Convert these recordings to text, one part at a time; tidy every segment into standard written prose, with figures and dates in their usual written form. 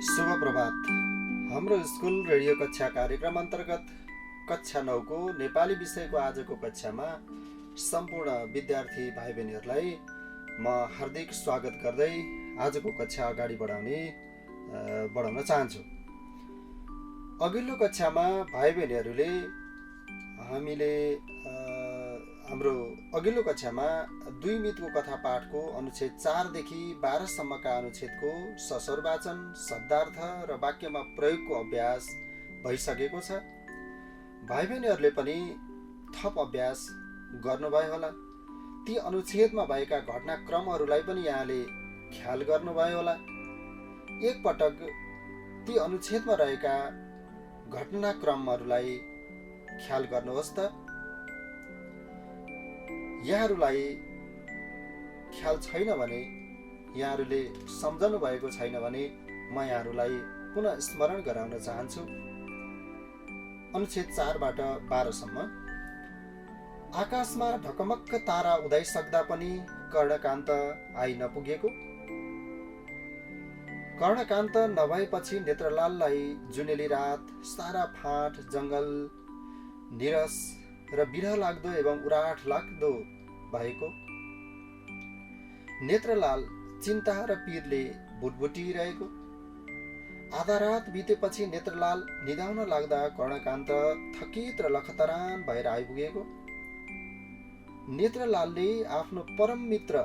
शुभ प्रभात। हाम्रो school radio कक्षा कार्यक्रम अन्तर्गत कक्षा 9 को नेपाली विषयको आजको कक्षामा सम्पूर्ण विद्यार्थी भाइ बहिनीहरूलाई म हार्दिक स्वागत गर्दै आजको कक्षा अगाडि बढाउन चाहन्छु। अघिल्लो कक्षामा भाइ बहिनीहरूले हाम्रो अघिल्लो कक्षामा 2 मितको कथा पाठको अनुच्छेद 4 देखि 12 सम्मका अनुच्छेदको सस्वर वाचन, शब्दार्थ र वाक्यमा प्रयोगको अभ्यास भइसकेको छ। भाइ बहिनीहरूले पनि थप अभ्यास गर्नुभयो होला। ती अनुच्छेदमा भएका घटनाक्रमहरूलाई पनि यहाँले ख्याल गर्नुभयो होला। एक पटक ती अनुच्छेदमा रहेका घटनाक्रमहरूलाई ख्याल गर्नुहोस् त। यहाँहरूलाई ख्याल छैन भने, यहाँहरूले सम्झनु भएको छैन भने म यहाँहरूलाई पुनः स्मरण गराउन चाहन्छु। अनुच्छेद 4 बाट 12 सम्म। आकाशमा ढकमक्क तारा उदाइसक्दा पनि कर्णकान्त आइ नपुगेको। कर्णकान्त नभएपछि नेत्रलाललाई जुनेली रात, सारा फाँट जङ्गल निरस र बिरह लाग्दो एवं उराठ लाग्दो भएको। नेत्रलाल चिन्ता र पीरले भुटभुटिरहेको। आधा रात बितेपछि नेत्रलाल निदाउन लाग्दा कर्णकान्त थकित र लखतरान भएर आइपुगेको। नेत्रलालले आफ्नो परम मित्र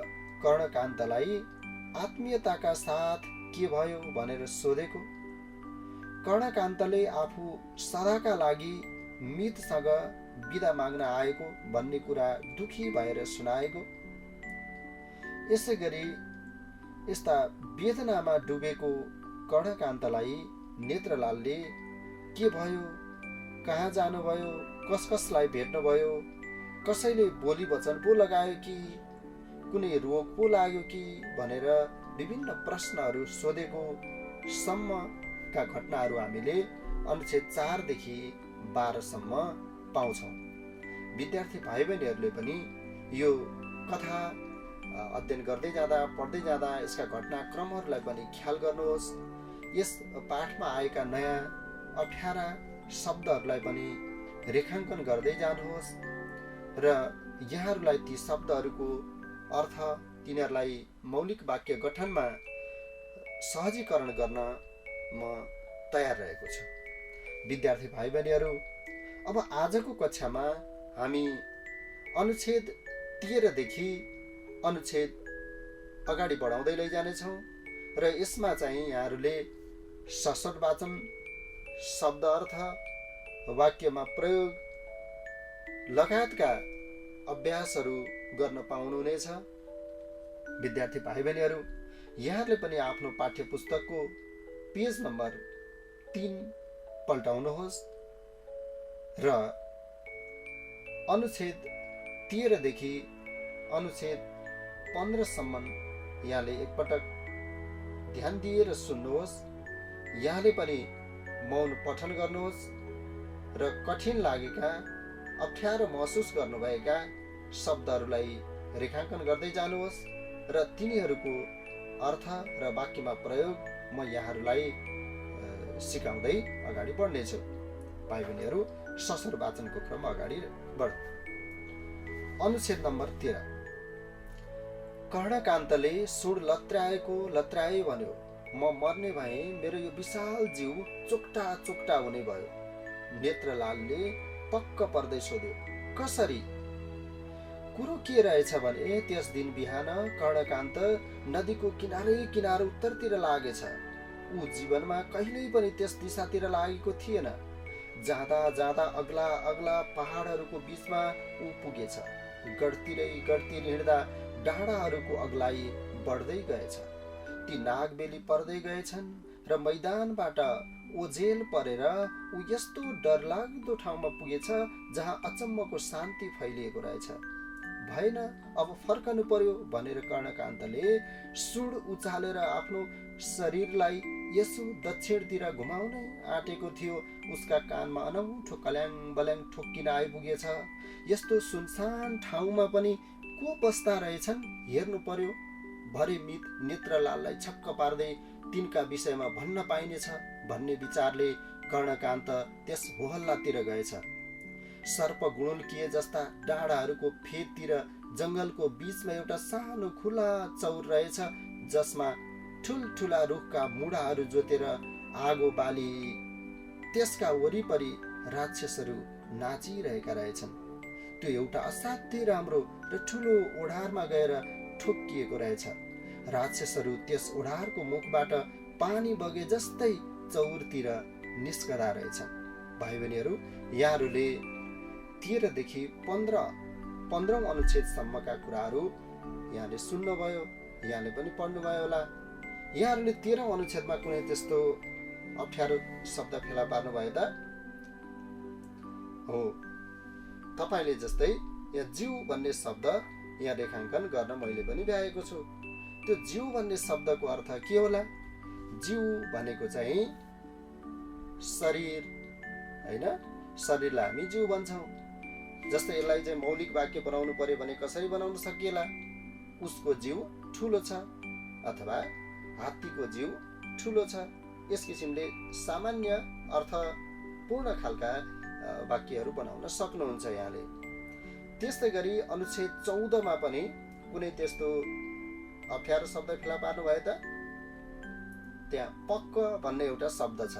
कर्णकान्तलाई आत्मीयताका साथ के भयो भनेर सोधेको। कर्णकान्तले आफू सदाका लागि मितसँग बिदा माग्न आएको भन्ने कुरा दुखी भएर सुनाएको। यसै गरी यस्ता वेदनामा डुबेको कर्णकान्तलाई नेत्रलालले के भयो, कहाँ जानुभयो, कसलाई भेट्नुभयो, कसैले बोली वचन पो लगायो कि कुनै रोग पो लाग्यो कि भनेर विभिन्न प्रश्नहरू सोधेको सम्मका घटनाहरू हामीले अनुच्छेद 4 देखि 12 सम्म पाउँछौँ। विद्यार्थी भाइ बहिनीहरूले पनि यो कथा अध्ययन गर्दै जाँदा, पढ्दै जाँदा यसका घटनाक्रमहरूलाई पनि ख्याल गर्नुहोस्। यस पाठमा आएका नयाँ अप्ठ्यारा शब्दहरूलाई पनि रेखाङ्कन गर्दै जानुहोस् र यहाँहरूलाई ती शब्दहरूको अर्थ, तिनीहरूलाई मौलिक वाक्य गठनमा सहजीकरण गर्न म तयार रहेको छु। विद्यार्थी भाइ बहिनीहरू, अब आजको कक्षामा हामी अनुच्छेद 13 देखि अनुच्छेद अगाडि बढाउँदै लैजानेछौँ र यसमा चाहिँ यहाँहरूले सस्वर वाचन, शब्द अर्थ, वाक्यमा प्रयोग लगायतका अभ्यासहरू गर्न पाउनुहुनेछ। विद्यार्थी भाइ बहिनीहरू, यहाँहरूले पनि आफ्नो पाठ्य पुस्तकको पेज नम्बर 3 पल्टाउनुहोस् र अनुच्छेद 13 देखि अनुच्छेद 15 सम्म यहाँले एकपटक ध्यान दिएर सुन्नुहोस्। यहाँले पनि मौन पठन गर्नुहोस् र कठिन लागेका, अप्ठ्यारो महसुस गर्नुभएका शब्दहरूलाई रेखाङ्कन गर्दै जानुहोस् र तिनीहरूको अर्थ र वाक्यमा प्रयोग म यहाँहरूलाई सिकाउँदै अगाडि बढ्नेछु। भाइ बहिनीहरू, सस्वर वाचनको क्रम अगाडि बढौँ। अनुच्छेद नम्बर 13। कर्णकान्तले सुड लत्र्याए भन्यो, म मर्ने भए मेरो यो विशाल जीव चोक्टा चोक्टा हुने भयो। नेत्रलालले पक्क पर्दै सोध्यो, कसरी? कुरो के रहेछ भने त्यस दिन बिहान कर्णकान्त नदीको किनार उत्तरतिर लागेछ। ऊ जीवनमा कहिल्यै पनि त्यस दिशातिर लागेको थिएन। जाँदा जाँदा अग्ला अग्ला पहाडहरूको बीचमा ऊ पुगेछ। गढतिर हिँड्दा डाँडाहरूको अग्लाई बढ्दै गएछ। ती नागबेली पर्दै गएछन् र मैदानबाट ओझेल परेर ऊ यस्तो डरलाग्दो ठाउँमा पुगेछ जहाँ अचम्मको शान्ति फैलिएको रहेछ। भएन, अब फर्कनु पर्यो भनेर कर्णकान्तले सुड उचालेर आफ्नो शरीरलाई यसो दक्षिणतिर घुमाउनै आँटेको थियो। उसका कानमा अनौठो कल्याङ बल्याङ ठोक्किन आइपुगेछ। यस्तो सुनसान ठाउँमा पनि को बस्दा रहेछन् हेर्नु पर्यो भरे नेत्रलाललाई छक्क पार्दै तिनका विषयमा भन्न पाइनेछ भन्ने विचारले कर्णकान्त त्यस होहल्लातिर गएछ। सर्प गुणुल्किए जस्ता डाँडाहरूको फेदतिर जङ्गलको बीचमा एउटा सानो खुला चौर रहेछ, जसमा ठुल्ठुला रुखका मुढाहरू जोतेर आगो बाली त्यसका वरिपरि राक्षसहरू नाचिरहेका रहेछन्। त्यो एउटा असाध्यै राम्रो र ठुलो ओढारमा गएर ठोक्किएको रहेछ। राक्षसहरू त्यस ओढारको मुखबाट पानी बगे जस्तै चौरतिर निस्कदा रहेछन्। भाइ बहिनीहरू, यहाँहरूले 13 देखि 15औं अनुच्छेदसम्मका कुराहरू यहाँले सुन्नुभयो, यहाँले पनि पढ्नुभयो होला। यहाँहरूले 13औं अनुच्छेदमा कुनै त्यस्तो अप्ठ्यारो शब्द फेला पार्नुभयो त? हो, तपाईँले जस्तै यहाँ जीव भन्ने शब्द यहाँ रेखाङ्कन गर्न मैले पनि भ्याएको छु। त्यो जीव भन्ने शब्दको अर्थ के होला? जीव भनेको चाहिँ शरीर होइन, शरीरलाई हामी जीव भन्छौँ। जस्तै यसलाई चाहिँ मौलिक वाक्य बनाउनु पर्यो भने कसरी बनाउन सकिएला? उसको जीव ठुलो छ अथवा हात्तीको जीव ठुलो छ। यस किसिमले सामान्य अर्थपूर्ण खालका वाक्यहरू बनाउन सक्नुहुन्छ यहाँले। त्यस्तै गरी अनुच्छेद 14 पनि कुनै त्यस्तो अप्ठ्यारो शब्द फेला पार्नु भयो त? त्यहाँ पक्क भन्ने एउटा शब्द छ।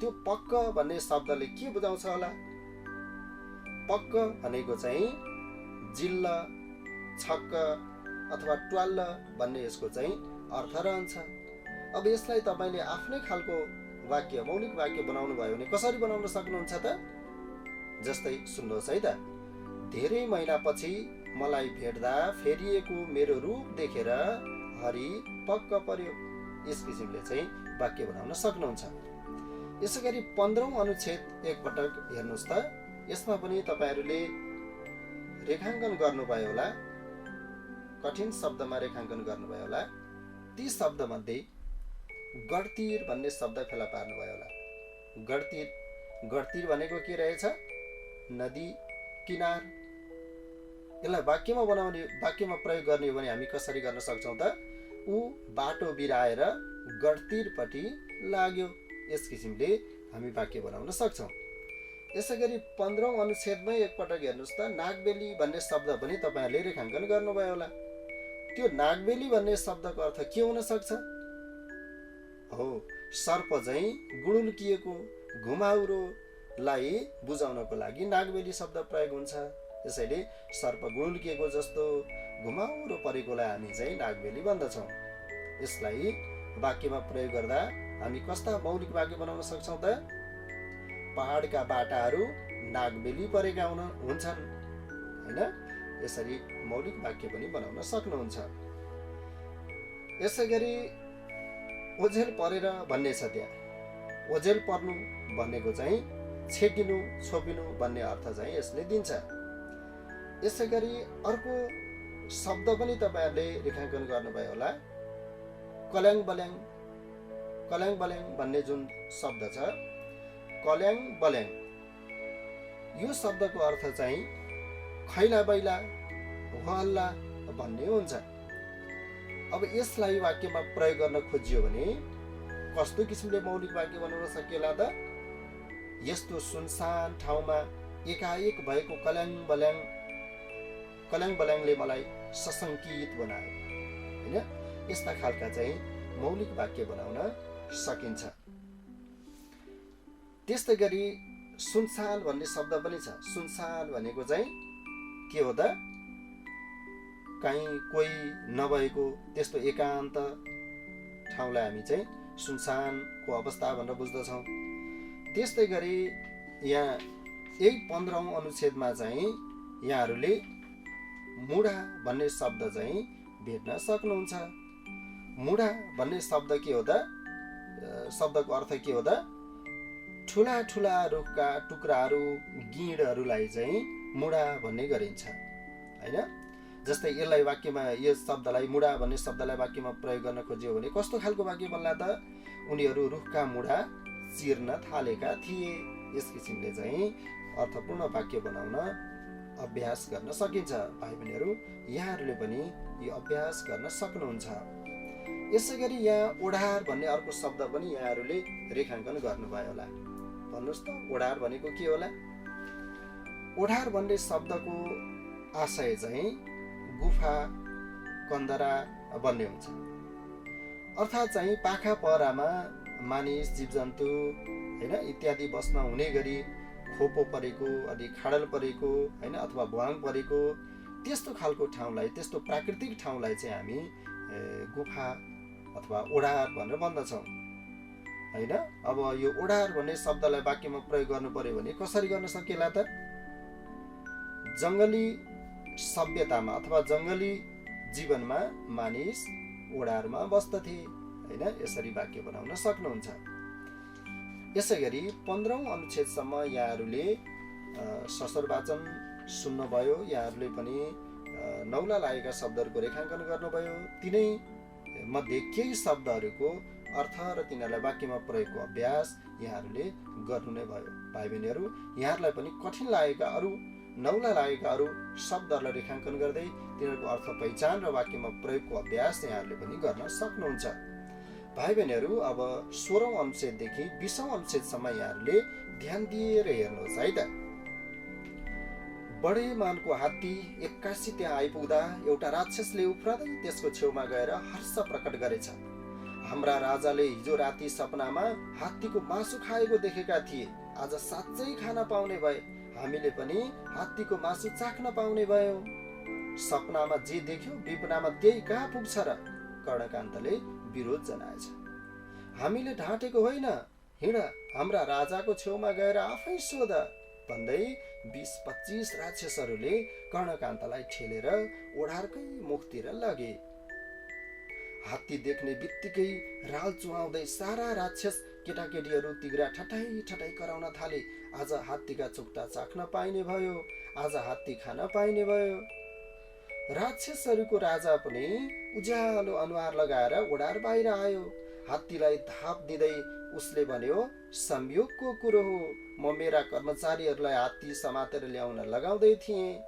त्यो पक्क भन्ने शब्दले के बुझाउँछ होला? पक्क भनेको चाहिँ जिल्ल, छक्क अथवा ट्वाल्ल भन्ने यसको चाहिँ अर्थ रहन्छ। अब यसलाई तपाईँले आफ्नै खालको वाक्य, मौलिक वाक्य बनाउनु भयो भने कसरी बनाउन सक्नुहुन्छ त? जस्तै सुन्नुहोस् है त। धेरै महिनापछि मलाई भेट्दा फेरिएको मेरो रूप देखेर हरि पक्क पर्यो। यस किसिमले चाहिँ वाक्य बनाउन सक्नुहुन्छ। यसै गरी 15औं अनुच्छेद एकपटक हेर्नुहोस् त। यसमा पनि तपाईँहरूले रेखाङ्कन गर्नुभयो होला, कठिन शब्दमा रेखाङ्कन गर्नुभयो होला। ती शब्दमध्ये गडतिर भन्ने शब्द फेला पार्नुभयो होला। गडतिर भनेको के रहेछ? नदी किनार। यसलाई वाक्यमा प्रयोग गर्ने हो भने हामी कसरी गर्न सक्छौँ त? ऊ बाटो बिराएर गडतिरपट्टि लाग्यो। यस किसिमले हामी वाक्य बनाउन सक्छौँ। यसै गरी 15औं अनुच्छेदमै एकपटक हेर्नुहोस् त। नागबेली भन्ने शब्द पनि तपाईँहरूले रेखाङ्कन गर्नुभयो होला। त्यो नागबेली भन्ने शब्दको अर्थ के हुन सक्छ? हो, सर्प चाहिँ गुणुल्किएको घुमाउरोलाई बुझाउनको लागि नागबेली शब्द प्रयोग हुन्छ। त्यसैले सर्प गुणुल्किएको जस्तो घुमाउरो परेकोलाई हामी चाहिँ नागबेली भन्दछौँ। यसलाई वाक्यमा प्रयोग गर्दा हामी कस्ता मौलिक वाक्य बनाउन सक्छौँ त? पहाडका बाटाहरू नागबेली परेका हुन्छन् होइन? यसरी मौलिक वाक्य पनि बनाउन सक्नुहुन्छ। यसै गरी ओझेल परेर भन्ने छ त्यहाँ। ओझेल पर्नु भनेको चाहिँ छेकिनु, छोपिनु भन्ने अर्थ चाहिँ यसले दिन्छ। यसै गरी अर्को शब्द पनि तपाईँहरूले रेखाङ्कन गर्नुभयो होला। कल्याङ बल्याङ भन्ने जुन शब्द छ, कल्याङ बल्याङ, यो शब्दको अर्थ चाहिँ खैला बैला, हल्ला भन्ने हुन्छ। अब यसलाई वाक्यमा प्रयोग गर्न खोजियो भने कस्तो किसिमले मौलिक वाक्य बनाउन सकिएला त? यस्तो सुनसान ठाउँमा एकाएक भएको कल्याङ बल्याङले मलाई सशङ्कित बनायो होइन? यस्ता खालका चाहिँ मौलिक वाक्य बनाउन सकिन्छ। त्यस्तै गरी सुनसान भन्ने शब्द पनि छ। सुनसान भनेको चाहिँ के हो त? कहीँ कोही नभएको त्यस्तो एकान्त ठाउँलाई हामी चाहिँ सुनसानको अवस्था भनेर बुझ्दछौँ। त्यस्तै गरी यहाँ 15औं अनुच्छेदमा चाहिँ यहाँहरूले मुढा भन्ने शब्द चाहिँ भेट्न सक्नुहुन्छ। मुढा भन्ने शब्द के हो त? शब्दको अर्थ के हो त? ठुला ठुला रुखका टुक्राहरू, गिँडहरूलाई चाहिँ मुढा भन्ने गरिन्छ होइन? जस्तै यसलाई वाक्यमा, यस शब्दलाई, मुढा भन्ने शब्दलाई वाक्यमा प्रयोग गर्न खोजियो भने कस्तो खालको वाक्य बन्ला त? उनीहरू रुखका मुढा चिर्न थालेका थिए। यस किसिमले चाहिँ अर्थपूर्ण वाक्य बनाउन अभ्यास गर्न सकिन्छ। भाइ बहिनीहरू, यहाँहरूले पनि यो अभ्यास गर्न सक्नुहुन्छ। यसै गरी यहाँ ओढार भन्ने अर्को शब्द पनि यहाँहरूले रेखाङ्कन गर्नुभयो होला। भन्नुहोस् त, ओढार भनेको के होला? ओढार भन्ने शब्दको आशय चाहिँ गुफा, कन्दरा भन्ने हुन्छ। अर्थात् चाहिँ पाखा पहरामा मानिस, जीवजन्तु होइन इत्यादि बस्न हुने गरी खोपो परेको, अनि खाडल परेको होइन अथवा भुवाङ परेको त्यस्तो खालको ठाउँलाई, त्यस्तो प्राकृतिक ठाउँलाई चाहिँ हामी गुफा अथवा ओढार भनेर भन्दछौँ होइन। अब यो ओढार भन्ने शब्दलाई वाक्यमा प्रयोग गर्नु पर्यो भने कसरी गर्न सकिएला त? जङ्गली सभ्यतामा अथवा जङ्गली जीवनमा मानिस ओढारमा बस्दथे होइन, यसरी वाक्य बनाउन सक्नुहुन्छ। यसै गरी 15औं अनुच्छेदसम्म यहाँहरूले ससर वाचन सुन्नुभयो। यहाँहरूले पनि नौला लागेका शब्दहरूको रेखाङ्कन गर्नुभयो। तिनै मध्ये केही शब्दहरूको अर्थ र तिनीहरूलाई वाक्यमा प्रयोगको अभ्यास यहाँहरूले गर्नु नै भयो। भाइ बहिनीहरू, यहाँहरूलाई पनि कठिन लागेका अरू नौला लागेका अरू शब्दहरूलाई रेखाङ्कन गर्दै तिनीहरूको अर्थ पहिचान र वाक्यमा प्रयोगको अभ्यास यहाँहरूले पनि गर्न सक्नुहुन्छ। भाइ बहिनीहरू, अब 16औं अनुच्छेददेखि 20औं अनुच्छेदसम्म यहाँहरूले ध्यान दिएर हेर्नुहोस् है त। बडे मानको हात्ती एक्कासी त्यहाँ आइपुग्दा एउटा राक्षसले उफ्रदै त्यसको छेउमा गएर हर्ष प्रकट गरेछ। हाम्रा राजाले हिजो राति सपनामा हात्तीको मासु खाएको देखेका थिए। आज साँच्चै खान पाउने भए। हामीले पनि हात्तीको मासु चाख्न पाउने भयौँ। सपनामा जे देख्यो विपनामा त्यही कहाँ पुग्छ र? कर्णकान्तले विरोध जनाएछ। हामीले ढाँटेको होइन, हिँड, हाम्रा राजाको छेउमा गएर आफै सोध भन्दै 20-25 राक्षसहरूले कर्णकान्तलाई ठेलेर ओढारकै मुखतिर लगे। हात्ती देख्ने बित्तिकै राल चुहाउँदै सारा राक्षस केटाकेटीहरू तिग्रा ठटाई ठटाई कराउन थाले। आज हात्तीका चुक्ता चाख्न पाइने भयो, आज हात्ती खान पाइने भयो। राक्षसहरूको राजा पनि उज्यालो अनुहार लगाएर ओढार बाहिर आयो। हात्तीलाई धाप दिँदै उसले भन्यो, संयोगको कुरो हो, म मेरा कर्मचारीहरूलाई हात्ती समातेर ल्याउन लगाउँदै थिएँ,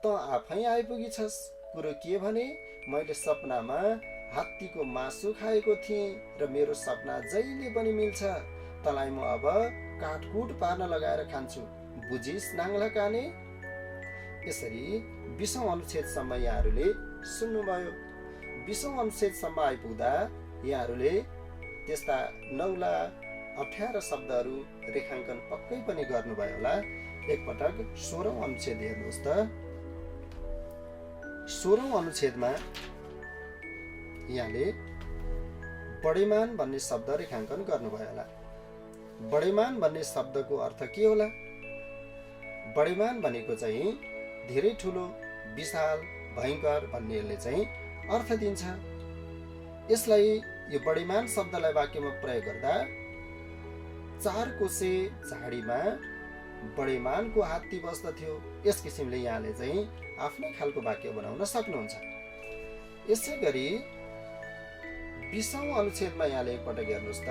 त आफै आइपुगिछस्। कुरो के भने, मैले सपनामा हात्तीको मासु खाएको थिएँ र मेरो सपना जहिले पनि मिल्छ। तँलाई म अब काटकुट पार्न लगाएर खान्छु, बुझिस् नाङ्ला काने? यसरी 20औं अनुच्छेदसम्म यहाँहरूले सुन्नुभयो। 20औं अनुच्छेदसम्म आइपुग्दा यहाँहरूले त्यस्ता नौला अप्ठ्यारा शब्दहरू रेखाङ्कन पक्कै पनि गर्नुभयो होला। एकपटक 16औं अनुच्छेद हेर्नुहोस् त। 16औं अनुच्छेदमा यहाँले बडेमान भन्ने शब्द रेखाङ्कन गर्नुभयो होला। बडेमान भन्ने शब्दको अर्थ के होला? बडेमान भनेको चाहिँ धेरै ठुलो, विशाल, भयङ्कर भन्नेले चाहिँ अर्थ दिन्छ। यसलाई यो बडेमान शब्दलाई वाक्यमा प्रयोग गर्दा 4 कोसे झाडीमा बडेमानको हात्ती बस्दथ्यो। यस किसिमले यहाँले चाहिँ आफ्नै खालको वाक्य बनाउन सक्नुहुन्छ। यसै गरी 20औं अनुच्छेदमा यहाँले एकपटक हेर्नुहोस् त।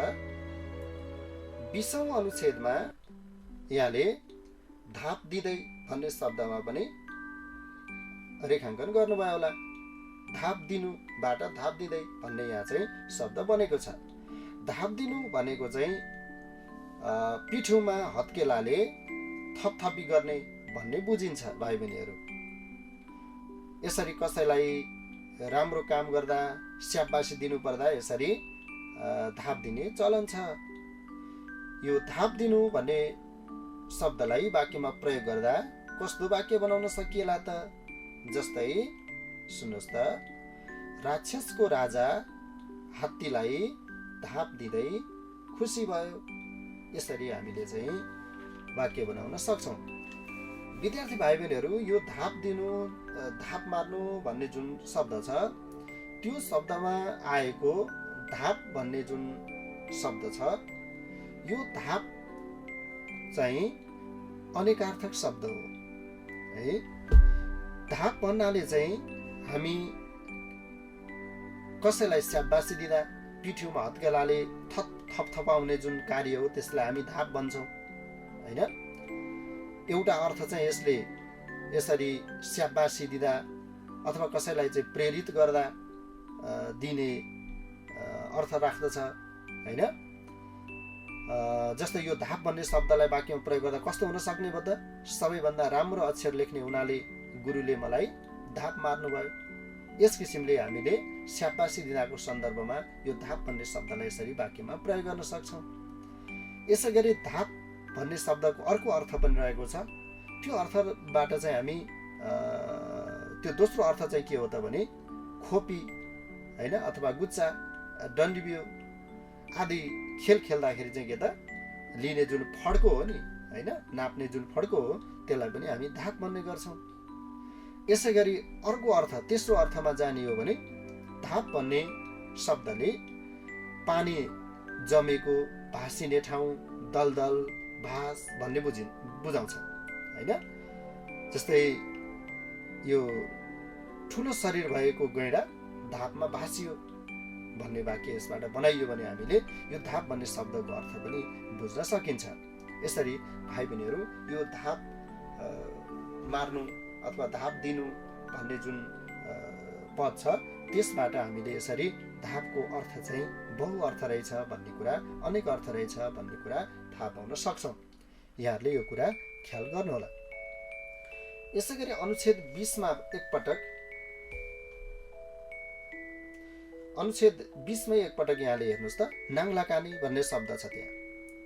20औं अनुच्छेदमा यहाँले धाप दिँदै भन्ने शब्दमा पनि रेखाङ्कन गर्नुभयो होला। धाप दिनुबाट धाप दिँदै भन्ने यहाँ चाहिँ शब्द बनेको छ। धाप दिनु भनेको चाहिँ पिठोमा हत्केलाले थपथपी गर्ने भन्ने बुझिन्छ भाइ बहिनीहरू। यसरी कसैलाई राम्रो काम गर्दा स्याबासी दिनु पर्दा यसरी धाप दिने चलन छ। यो धाप दिनु भन्ने शब्दलाई वाक्यमा प्रयोग गर्दा कस्तो वाक्य बनाउन सकिएला त? जस्तै सुन्नुहोस् त। राक्षसको राजा हात्तीलाई धाप दिँदै खुसी भयो। यसरी हामीले चाहिँ वाक्य बनाउन सक्छौँ। विद्यार्थी भाइ बहिनीहरू, यो धाप दिनु, धाप मार्नु भन्ने जुन शब्द छ, त्यो शब्दमा आएको धाप भन्ने जुन शब्द छ, यो धाप चाहिँ अनेकार्थक शब्द हो है। धाप भन्नाले चाहिँ हामी कसैलाई स्याबासी दिँदा पिठ्यूमा हत्केलाले थपथपाउने जुन कार्य हो त्यसलाई हामी धाप भन्छौँ हैन। एउटा अर्थ चाहिँ यसले यसरी स्याबासी दिँदा अथवा कसैलाई चाहिँ प्रेरित गर्दा दिने अर्थ राख्दछ हैन। जस्तै यो धाप भन्ने शब्दलाई वाक्यमा प्रयोग गर्दा कस्तो हुन सक्ने भयो त? सबैभन्दा राम्रो अक्षर लेख्ने हुनाले गुरुले मलाई धाप मार्नुभयो। यस किसिमले हामीले स्याबासी दिँदाको सन्दर्भमा यो धाप भन्ने शब्दलाई यसरी वाक्यमा प्रयोग गर्न सक्छौँ। यसै गरी धाप भन्ने शब्दको अर्को अर्थ पनि रहेको छ। त्यो अर्थबाट चाहिँ हामी त्यो दोस्रो अर्थ चाहिँ के हो त भने खोपी हैन अथवा गुच्चा, डन्डीबियो आदि खेल खेल्दाखेरि चाहिँ के त लिने जुन फड्को हो नि हैन, नाप्ने जुन फड्को हो त्यसलाई पनि हामी धाप भन्ने गर्छौँ। यसै गरी अर्को अर्थ तेस्रो अर्थमा जाने हो भने धाप भन्ने शब्दले पानी जमेको भासिने ठाउँ, दलदल, भास भन्ने बुझाउँछ हैन। जस्तै यो ठुलो शरीर भएको गैँडा धापमा भासियो भन्ने वाक्य यसबाट बनाइयो भने हामीले यो धाप भन्ने शब्दको अर्थ पनि बुझ्न सकिन्छ। यसरी भाइ बहिनीहरू यो धाप मार्नु अथवा धाप दिनु भन्ने जुन पद छ त्यसबाट हामीले यसरी धापको अर्थ चाहिँ बहु अर्थ रहेछ भन्ने कुरा, अनेक अर्थ रहेछ भन्ने कुरा थाहा पाउन सक्छौँ। यहाँहरूले यो कुरा ख्याल गर्नुहोला। यसै गरी अनुच्छेद 20 मा एकपटक यहाँले हेर्नुहोस् त नाङ्लाकानी भन्ने शब्द छ त्यहाँ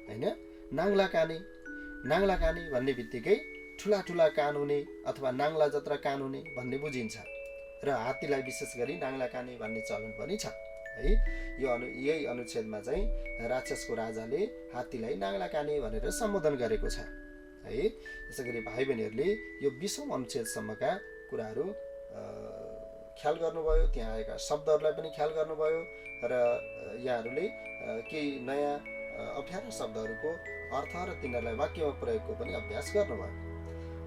हैन। नाङ्लाकानी भन्ने बित्तिकै ठुला ठुला कान हुने अथवा नाङ्ला जत्रा कान हुने भन्ने बुझिन्छ र हात्तीलाई विशेष गरी नाङ्लाकानी भन्ने चलन पनि छ है। यही अनुच्छेदमा चाहिँ राक्षसको राजाले हात्तीलाई नाङ्लाकानी भनेर सम्बोधन गरेको छ है। यसै गरी भाइ बहिनीहरूले यो 20औं अनुच्छेदसम्मका कुराहरू ख्याल गर्नुभयो, त्यहाँ आएका शब्दहरूलाई पनि ख्याल गर्नुभयो र यहाँहरूले केही नयाँ अप्ठ्यारा शब्दहरूको अर्थ र तिनीहरूलाई वाक्यमा प्रयोगको पनि अभ्यास गर्नुभयो।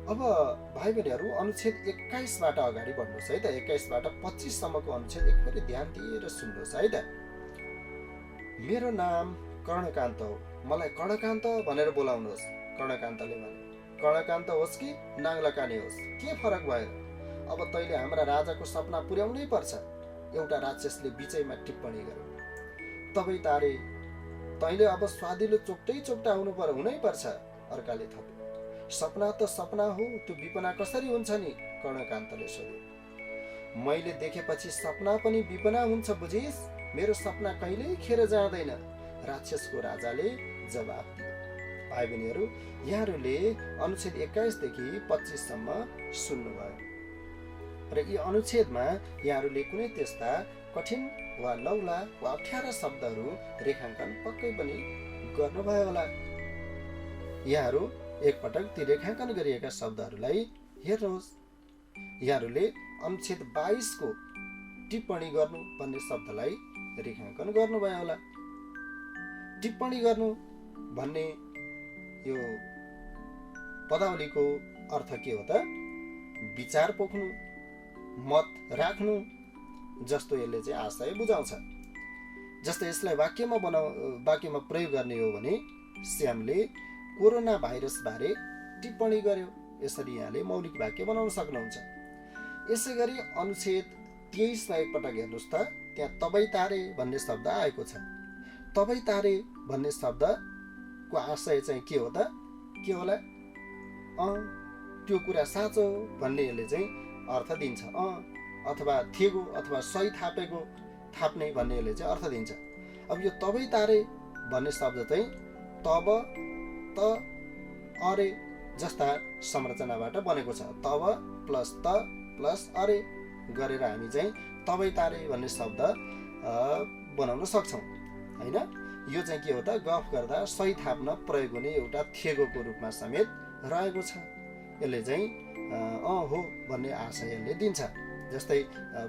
अब भाइ बहिनीहरू अनुच्छेद 21 बाट अगाडि बढ्नुहोस् है त। 21 बाट 25 सम्मको अनुच्छेद एकपटक ध्यान दिएर सुन्नुहोस् है त। मेरो नाम कर्णकान्त हो, मलाई कर्णकान्त भनेर बोलाउनुहोस्। कर्णकान्तले भने कर्णकान्त होस् कि नाङ्लाकानी होस् के फरक भयो? अब तैँले हाम्रा राजाको सपना पुर्याउनै पर्छ। एउटा राक्षसले बिचैमा टिप्पणी गर्यो। तपाईँ तारे तैँले अब स्वादिलो चोक्टा हुनै पर्छ। अर्काले थप्यो। सपना त सपना हो, त्यो विपना कसरी हुन्छ नि? कर्णकान्तले सोध्यो। मैले देखेपछि सपना पनि विपना हुन्छ बुझिस्? मेरो सपना कहिल्यै खेर जाँदैन, राक्षसको राजाले जवाफ दियो। भाइ बहिनीहरू यहाँहरूले अनुच्छेद 21 देखि 25 सम्म सुन्नुभयो र यी अनुच्छेदमा यहाँहरूले कुनै त्यस्ता कठिन वा नौला वा अप्ठ्यारा शब्दहरू रेखाङ्कन पक्कै पनि गर्नुभयो होला। यहाँहरू एकपटक ती रेखाङ्कन गरिएका शब्दहरूलाई हेर्नुहोस्। यहाँहरूले अनुच्छेद 22 को टिप्पणी गर्नु भन्ने शब्दलाई रेखाङ्कन गर्नुभयो होला। टिप्पणी गर्नु भन्ने यो पदावलीको अर्थ के हो त? विचार पोख्नु, मत राख्नु जस्तो यसले चाहिँ आशय बुझाउँछ। जस्तै यसलाई वाक्यमा प्रयोग गर्ने हो भने श्यामले कोरोना भाइरस बारे टिप्पणी गर्यो। यसरी यहाँले मौलिक वाक्य बनाउन सक्नुहुन्छ। यसै गरी अनुच्छेद 23 मा एकपटक हेर्नुहोस् त। त्यहाँ तपाईँ तारे भन्ने शब्द आएको छ। तपाईँ तारे भन्ने शब्दको आशय चाहिँ के हो त? के होला? त्यो कुरा साँचो भन्ने यसले चाहिँ अर्थ दिन्छ। अथवा थिगो अथवा सही थाप्ने भन्ने यसले चाहिँ अर्थ दिन्छ। अब यो तपाईँ तारे भन्ने शब्द चाहिँ तब, त, अरे जस्ता संरचनाबाट बनेको छ। तब प्लस त प्लस अरे गरेर हामी चाहिँ तपाईँ तारे भन्ने शब्द बनाउन सक्छौँ हैन। यो चाहिँ के हो त? गफ गर्दा सही थाप्न प्रयोग हुने एउटा थेगोको रूपमा समेत रहेको छ। यसले चाहिँ हो भन्ने आशय यसले दिन्छ। जस्तै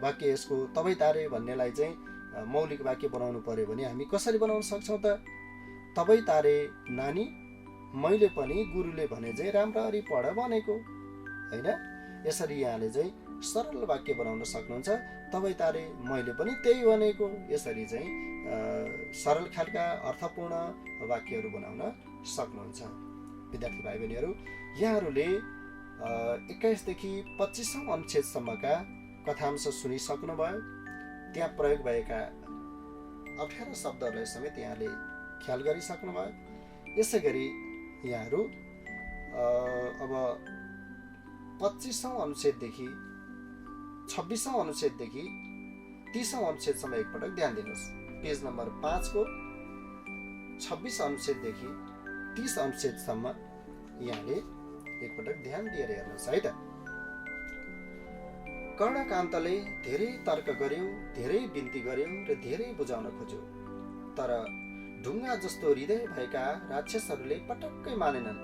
वाक्य यसको तपाईँ तारे भन्नेलाई चाहिँ मौलिक वाक्य बनाउनु पर्यो भने हामी कसरी बनाउन सक्छौँ त? तपाईँ तारे नानी, मैले पनि गुरुले भने चाहिँ राम्ररी पढ भनेको हैन। यसरी यहाँले चाहिँ सरल वाक्य बनाउन सक्नुहुन्छ। तपाईँ तारे मैले पनि त्यही भनेको। यसरी चाहिँ सरल खालका अर्थपूर्ण वाक्यहरू बनाउन सक्नुहुन्छ। विद्यार्थी भाइ बहिनीहरू यहाँहरूले 21 देखि 25औं अनुच्छेदसम्मका कथांश सुनिसक्नुभयो। त्यहाँ प्रयोग भएका अप्ठ्यारा शब्दहरूलाई समेत यहाँले ख्याल गरिसक्नुभयो। यसै गरी यहाँहरू अब 25औं अनुच्छेददेखि 26औं अनुच्छेददेखि 30औं अनुच्छेदसम्म एकपटक ध्यान दिनुहोस्। पेज नम्बर 5 को 26 अनुच्छेददेखि 30 अनुच्छेदसम्म यहाँले एकपटक ध्यान दिएर हेर्नुहोस् है त। कर्णकान्तले धेरै तर्क गर्यो, धेरै बिन्ती गर्यो र धेरै बुझाउन खोज्यो, तर ढुङ्गा जस्तो हृदय भएका राक्षसहरूले पटक्कै मानेनन्।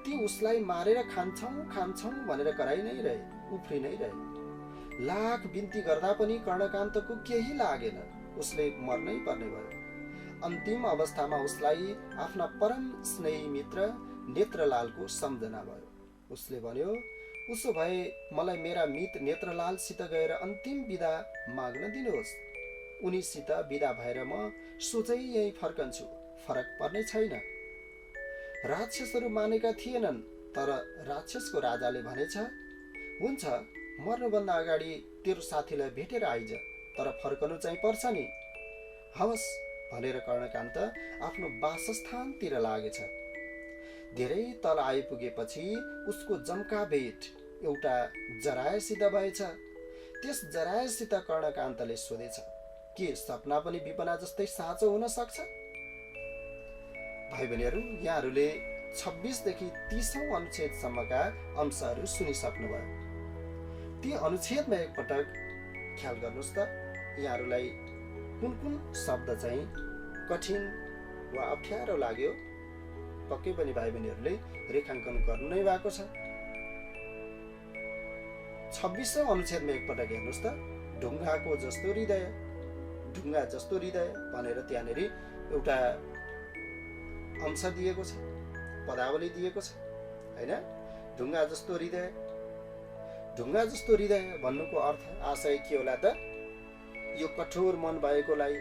ती उसलाई मारेर खान्छौँ भनेर कराइ नै रहे, उफ्री नै रहे। लाख बिन्ती गर्दा पनि कर्णकान्तको केही लागेन, उसले मर्नै पर्ने भयो। अन्तिम अवस्थामा उसलाई आफ्ना परम स्नेही मित्र नेत्रलालको सम्झना भयो। उसले भन्यो, उसो भए मलाई मेरा मित नेत्रलालसित गएर अन्तिम बिदा माग्न दिनुहोस्। उनीसित बिदा भएर म सोझै यही फर्कन्छु, फरक पर्ने छैन। राक्षसहरू मानेका थिएनन्, तर राक्षसको राजाले भनेछ, हुन्छ मर्नुभन्दा अगाडि तेरो साथीलाई भेटेर आइज, तर फर्कनु चाहिँ पर्छ नि। हवस् भनेर कर्णकान्त आफ्नो वासस्थानतिर लागेछ। धेरै तल आइपुगेपछि उसको जम्का भेट एउटा जरायसित भएछ। त्यस जरायसित कर्णकान्तले सोधेछ, के सपना पनि विपना जस्तै साँचो हुन सक्छ? भाइ बहिनीहरू, यहाँहरूले 26 देखि 30औं अनुच्छेदसम्मका अंशहरू सुनिसक्नुभयो। ती अनुच्छेदमा एकपटक ख्याल गर्नुहोस् त, यहाँहरूलाई कुन कुन शब्द चाहिँ कठिन वा अप्ठ्यारो लाग्यो। पक्कै पनि भाइ बहिनीहरूले रेखाङ्कन गर्नु नै भएको छ। 26औं अनुच्छेदमा एकपटक हेर्नुहोस् त, ढुङ्गाको जस्तो हृदय, ढुङ्गा जस्तो हृदय भनेर त्यहाँनिर एउटा अंश दिएको छ, पदावली दिएको छ हैन। ढुङ्गा जस्तो हृदय, ढुङ्गा जस्तो हृदय भन्नुको अर्थ आशय के होला त? यो कठोर मन भएकोलाई,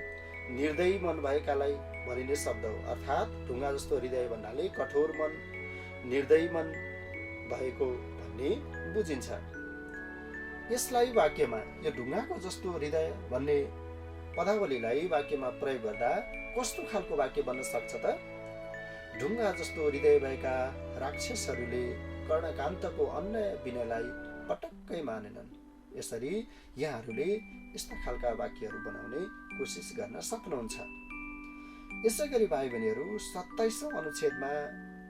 निर्दयी मन भएकालाई भनिने शब्द हो। अर्थात् ढुङ्गा जस्तो हृदय भन्नाले कठोर मन, निर्दयी मन भएको भन्ने बुझिन्छ। यसलाई वाक्यमा, यो ढुङ्गाको जस्तो हृदय भन्ने पदावलीलाई वाक्यमा प्रयोग गर्दा कस्तो खालको वाक्य बन्न सक्छ त? ढुङ्गा जस्तो हृदय भएका राक्षसहरूले कर्णकान्तको अन्याय विनयलाई पटक्कै मानेनन्। यसरी यहाँहरूले यस्ता खालका वाक्यहरू बनाउने कोसिस गर्न सक्नुहुन्छ। यसै गरी भाइ बहिनीहरू 27औं अनुच्छेदमा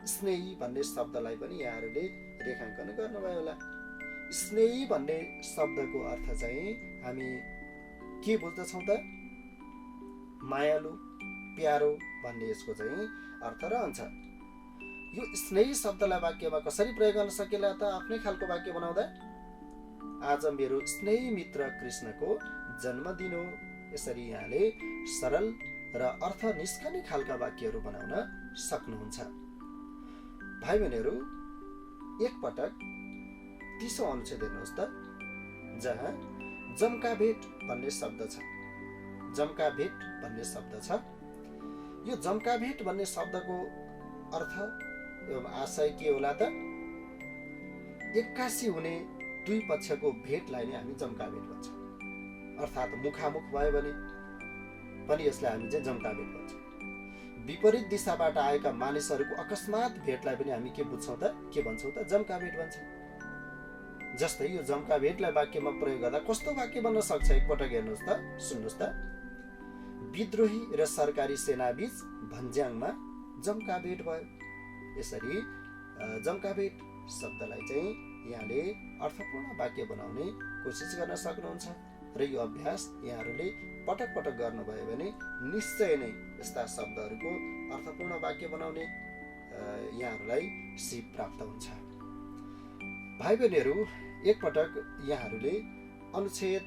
स्नेही भन्ने शब्दलाई पनि यहाँहरूले रेखाङ्कन गर्नुभयो होला। स्नेही भन्ने शब्दको अर्थ चाहिँ हामी के बुझ्दछौँ त? मायालु, प्यारो भन्ने यसको चाहिँ अर्थ रहन्छ। यो स्नेही शब्दलाई वाक्यमा कसरी प्रयोग गर्न सकिएला त आफ्नै खालको वाक्य बनाउँदा? आज मेरो स्नेही मित्र कृष्णको जन्मदिन हो। यसरी यहाँले सरल र अर्थ निस्कने खालका वाक्यहरू बनाउन सक्नुहुन्छ। भाइ बहिनीहरू, एकपटक 30औं अनुच्छेद हेर्नुहोस् त, जहाँ जम्का भेट भन्ने शब्द छ। जम्का भेट भन्ने शब्द छ। यो जम्का भेट भन्ने शब्दको अर्थ एवं आशय के होला त? एक्कासी हुने दुई पक्षको भेटलाई नै हामी जम्का भेट भन्छौँ। अर्थात् मुखामुख भयो भने पनि यसलाई हामी चाहिँ जम्का भेट भन्छौँ। विपरीत दिशाबाट आएका मानिसहरूको अकस्मात भेटलाई पनि हामी के बुझ्छौँ त? के भन्छौँ त? जम्का भेट भन्छौँ। जस्तै यो जम्का भेटलाई वाक्यमा प्रयोग गर्दा कस्तो वाक्य बन्न सक्छ? एकपटक हेर्नुहोस् त, सुन्नुहोस् त। विद्रोही र सरकारी सेना बीच भन्ज्याङमा जम्का भेट भयो। यसरी जम्का भेट शब्दलाई चाहिँ यहाँले अर्थपूर्ण वाक्य बनाउने कोसिस गर्न सक्नुहुन्छ। र यो अभ्यास यहाँहरूले पटक पटक गर्नुभयो भने निश्चय नै यस्ता शब्दहरूको अर्थपूर्ण वाक्य बनाउने यहाँहरूलाई सिप प्राप्त हुन्छ। भाइ बहिनीहरू, एकपटक यहाँहरूले अनुच्छेद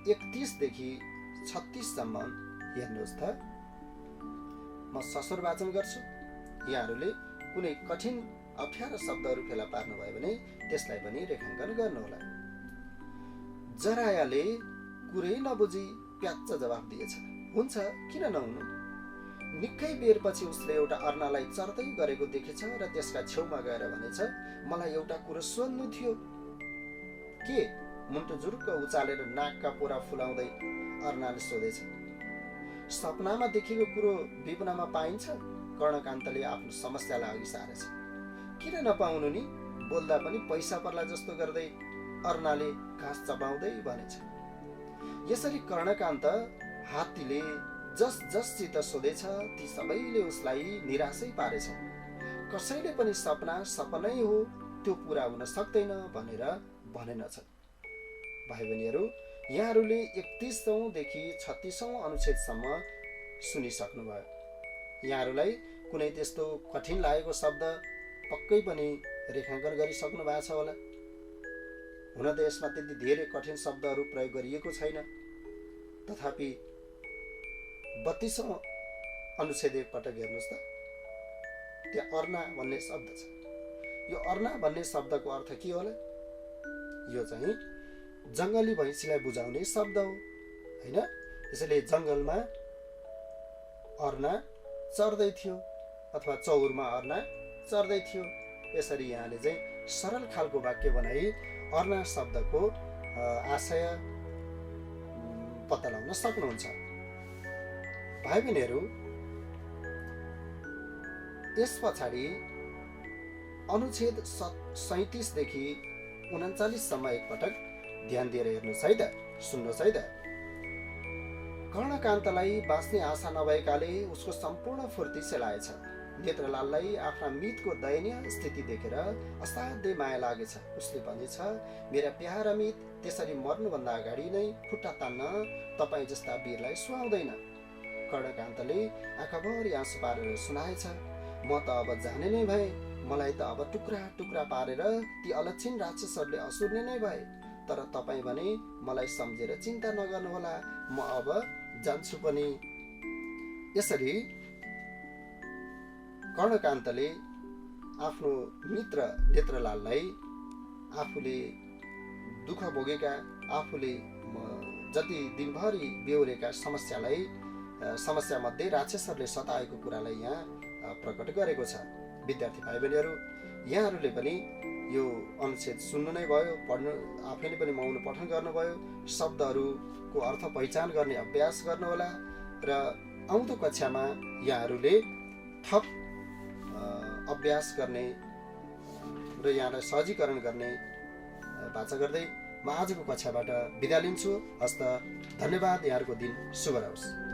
31 देखि 36 सम्म हेर्नुहोस् त। म ससुर वाचन गर्छु। यहाँहरूले कुनै कठिन अप्ठ्यारा शब्दहरू फेला पार्नुभयो भने त्यसलाई पनि रेखाङ्कन गर्नुहोला। जरायाले कुरै नबुझी प्याच्च जवाफ दिएछ, हुन्छ किन नहुनु। निकै बेरपछि उसले एउटा अर्नालाई चर्दै गरेको देखेछ र त्यसका छेउमा गएर भनेछ, मलाई एउटा कुरो सोध्नु थियो। के? मुन्टो जुरुक्क उचालेर नाकका पोरा फुलाउँदै अर्नाले सोधेछ। सपनामा देखेको कुरो विपनामा पाइन्छ? कर्णकान्तले आफ्नो समस्यालाई अघि सारेछ। किन नपाउनु नि? बोल्दा पनि पैसा पर्ला जस्तो गर्दै अर्नाले घाँस चबाउँदै भनेछ। यसरी कर्णकान्त हात्तीले जससित सोधेछ ती सबैले उसलाई निराशै पारेछ। कसैले पनि सपना सपनै हो, त्यो पुरा हुन सक्दैन भनेर भनेनछन्। भाइ बहिनीहरू, यहाँहरूले 31औं देखि 36औं अनुच्छेदसम्म सुनिसक्नुभयो। यहाँहरूलाई कुनै त्यस्तो कठिन लागेको शब्द पक्कै पनि रेखाङ्कन गरिसक्नु भएको छ होला। हुन त यसमा त्यति धेरै कठिन शब्दहरू प्रयोग गरिएको छैन, तथापि 32औं अनुच्छेद एकपटक हेर्नुहोस् त। त्यहाँ अर्ना भन्ने शब्द छ। यो अर्ना भन्ने शब्दको अर्थ के होला? यो चाहिँ जङ्गली भैँसीलाई बुझाउने शब्द हो, होइन? यसैले जङ्गलमा अर्ना चर्दै थियो अथवा चौरमा अर्ना चर्दै थियो। यसरी यहाँले चाहिँ सरल खालको वाक्य बनाई अर्ना शब्दको आशय पत्ता लगाउन सक्नुहुन्छ। भाइ बहिनीहरू, यस पछाडि अनुच्छेद 37 देखि 39 सम्म एकपटक ध्यान दिएर हेर्नुहोस् है त, सुन्नुहोस् है त। कर्णकान्तलाई बाँच्ने आशा नभएकाले उसको सम्पूर्ण फुर्ती सेलाएछ। नेत्रलाललाई आफ्ना मितको दयनीय स्थिति देखेर असाध्यै माया लागेछ। उसले भनेछ, मेरा प्यारा मित, त्यसरी मर्नुभन्दा अगाडि नै खुट्टा तान्न तपाईँ जस्ता वीरलाई सुहाउँदैन। कर्णकान्तले आँखाभरि आँसु पारेर सुनाएछ, म त अब जाने नै भए। मलाई त अब टुक्रा टुक्रा पारेर ती अलक्षिण राक्षसहरूले असुर्ने नै भए। तर तपाईँ भने मलाई सम्झेर चिन्ता नगर्नुहोला, म अब जान्छु पनि। यसरी कर्णकान्तले आफ्नो मित्र नेत्रलाललाई आफूले दुःख भोगेका, आफूले जति दिनभरि बेहोरेका समस्यामध्ये राक्षसहरूले सताएको कुरालाई यहाँ प्रकट गरेको छ। विद्यार्थी भाइ बहिनीहरू, यहाँहरूले पनि यो अनुच्छेद सुन्नु नै भयो, पढ्नु, आफैले पनि मौन पठन गर्नुभयो, शब्दहरूको अर्थ पहिचान गर्ने अभ्यास गर्नुहोला र आउँदो कक्षामा यहाँहरूले थप अभ्यास गर्ने र यहाँलाई सहजीकरण गर्ने बाचा गर्दै म आजको कक्षाबाट बिदा लिन्छु। हस्त, धन्यवाद। यहाँहरूको दिन शुभ रहोस्।